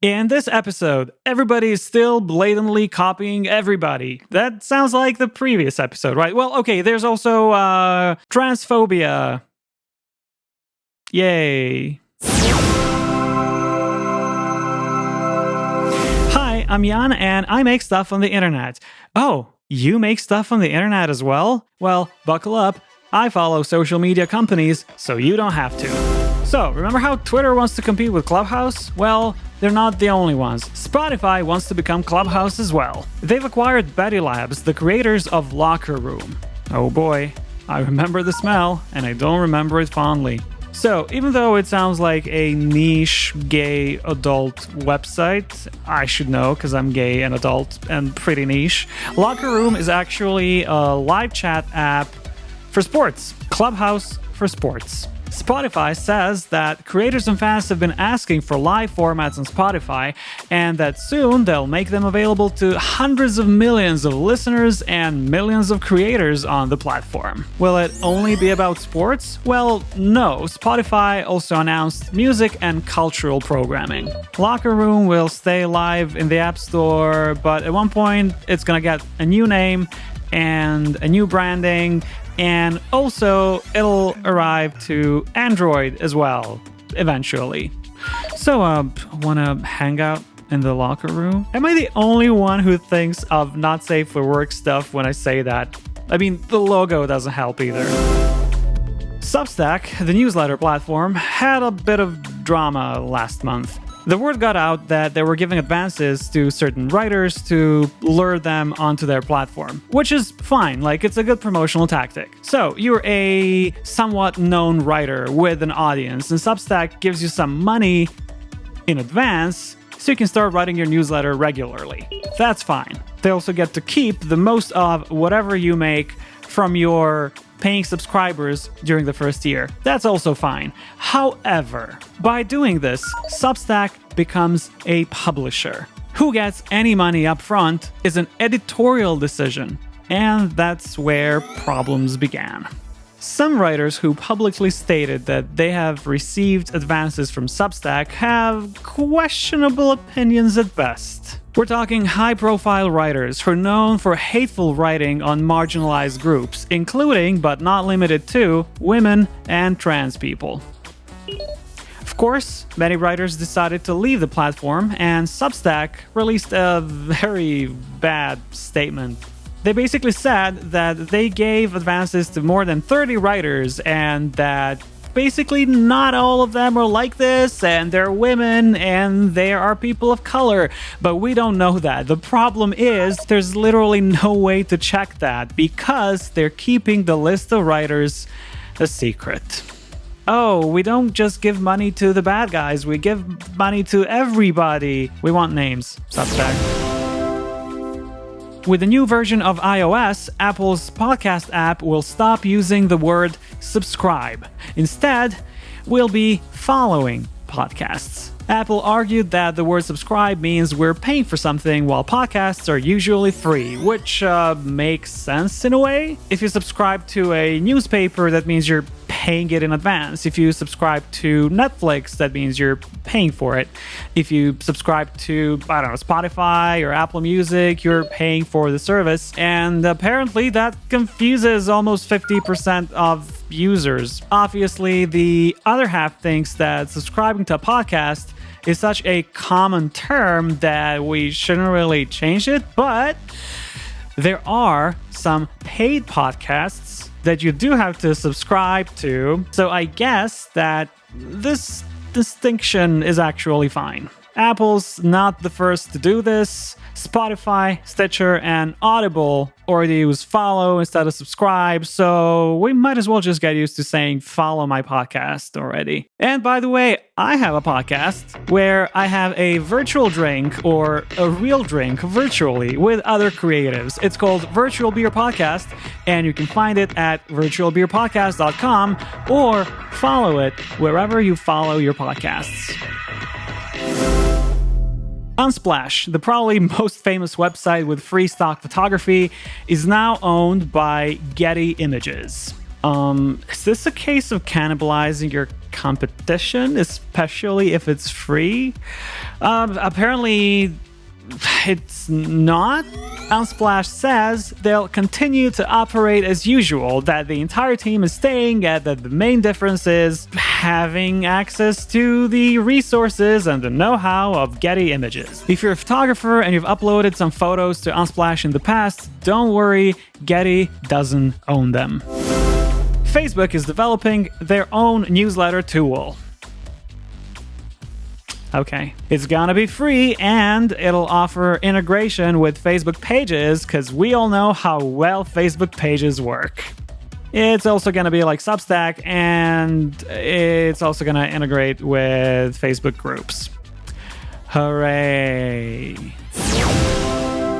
In this episode, everybody is still blatantly copying everybody. That sounds like the previous episode, right? Well, okay, there's also transphobia. Yay. Hi, I'm Jan, and I make stuff on the internet. Oh, you make stuff on the internet as well? Well, buckle up. I follow social media companies, so you don't have to. So, remember how Twitter wants to compete with Clubhouse? Well, they're not the only ones. Spotify wants to become Clubhouse as well. They've acquired Betty Labs, the creators of Locker Room. Oh boy, I remember the smell, and I don't remember it fondly. So, even though it sounds like a niche gay adult website, I should know because I'm gay and adult and pretty niche, Locker Room is actually a live chat app for sports. Clubhouse for sports. Spotify says that creators and fans have been asking for live formats on Spotify, and that soon they'll make them available to hundreds of millions of listeners and millions of creators on the platform. Will it only be about sports? Well, no. Spotify also announced music and cultural programming. Locker Room will stay live in the App Store, but at one point it's gonna get a new name and a new branding, and also it'll arrive to Android as well, eventually. So, wanna hang out in the Locker Room? Am I the only one who thinks of not safe for work stuff when I say that? I mean, the logo doesn't help either. Substack, the newsletter platform, had a bit of drama last month. The word got out that they were giving advances to certain writers to lure them onto their platform, which is fine, like it's a good promotional tactic. So you're a somewhat known writer with an audience, and Substack gives you some money in advance so you can start writing your newsletter regularly. That's fine. They also get to keep the most of whatever you make from your paying subscribers during the first year. That's also fine. However, by doing this, Substack becomes a publisher. Who gets any money up front is an editorial decision, and that's where problems began. Some writers who publicly stated that they have received advances from Substack have questionable opinions at best. We're talking high-profile writers who are known for hateful writing on marginalized groups, including, but not limited to, women and trans people. Of course, many writers decided to leave the platform, and Substack released a very bad statement. They basically said that they gave advances to more than 30 writers, and that basically not all of them are like this, and they're women, and they are people of color. But we don't know that. The problem is there's literally no way to check that because they're keeping the list of writers a secret. Oh, we don't just give money to the bad guys, we give money to everybody. We want names. Substack. With the new version of iOS, Apple's podcast app will stop using the word subscribe. Instead, we'll be following podcasts. Apple argued that the word subscribe means we're paying for something while podcasts are usually free, which makes sense in a way. If you subscribe to a newspaper, that means you're paying it in advance. If you subscribe to Netflix, that means you're paying for it. If you subscribe to, Spotify or Apple Music, you're paying for the service. And apparently that confuses almost 50% of users. Obviously, the other half thinks that subscribing to a podcast is such a common term that we shouldn't really change it, but there are some paid podcasts that you do have to subscribe to, so I guess that this distinction is actually fine. Apple's not the first to do this. Spotify, Stitcher, and Audible already use follow instead of subscribe, so we might as well just get used to saying follow my podcast already. And by the way, I have a podcast where I have a virtual drink or a real drink virtually with other creatives. It's called Virtual Beer Podcast, and you can find it at virtualbeerpodcast.com or follow it wherever you follow your podcasts. Unsplash, the probably most famous website with free stock photography, is now owned by Getty Images. Is this a case of cannibalizing your competition, especially if it's free? Apparently, it's not. Unsplash says they'll continue to operate as usual, that the entire team is staying, and that the main difference is having access to the resources and the know-how of Getty Images. If you're a photographer and you've uploaded some photos to Unsplash in the past, don't worry, Getty doesn't own them. Facebook is developing their own newsletter tool. Okay. It's gonna be free and it'll offer integration with Facebook pages because we all know how well Facebook pages work. It's also gonna be like Substack and it's also gonna integrate with Facebook groups. Hooray.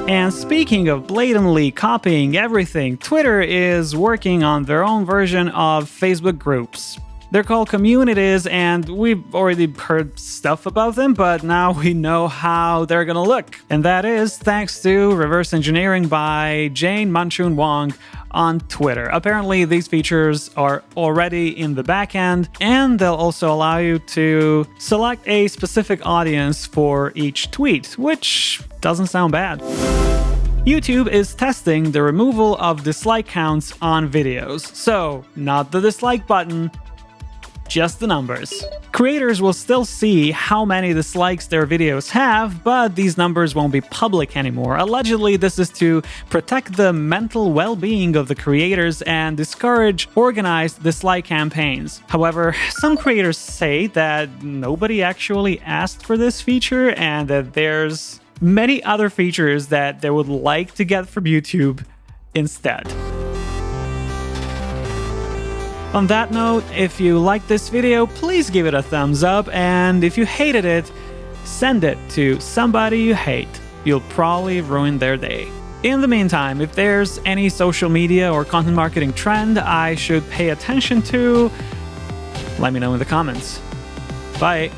And speaking of blatantly copying everything, Twitter is working on their own version of Facebook groups. They're called communities, and we've already heard stuff about them, but now we know how they're gonna look. And that is thanks to reverse engineering by Jane Manchun Wong on Twitter. Apparently, these features are already in the backend, and they'll also allow you to select a specific audience for each tweet, which doesn't sound bad. YouTube is testing the removal of dislike counts on videos. So, not the dislike button, just the numbers. Creators will still see how many dislikes their videos have, but these numbers won't be public anymore. Allegedly, this is to protect the mental well-being of the creators and discourage organized dislike campaigns. However, some creators say that nobody actually asked for this feature and that there's many other features that they would like to get from YouTube instead. On that note, if you liked this video, please give it a thumbs up, and if you hated it, send it to somebody you hate. You'll probably ruin their day. In the meantime, if there's any social media or content marketing trend I should pay attention to, let me know in the comments. Bye!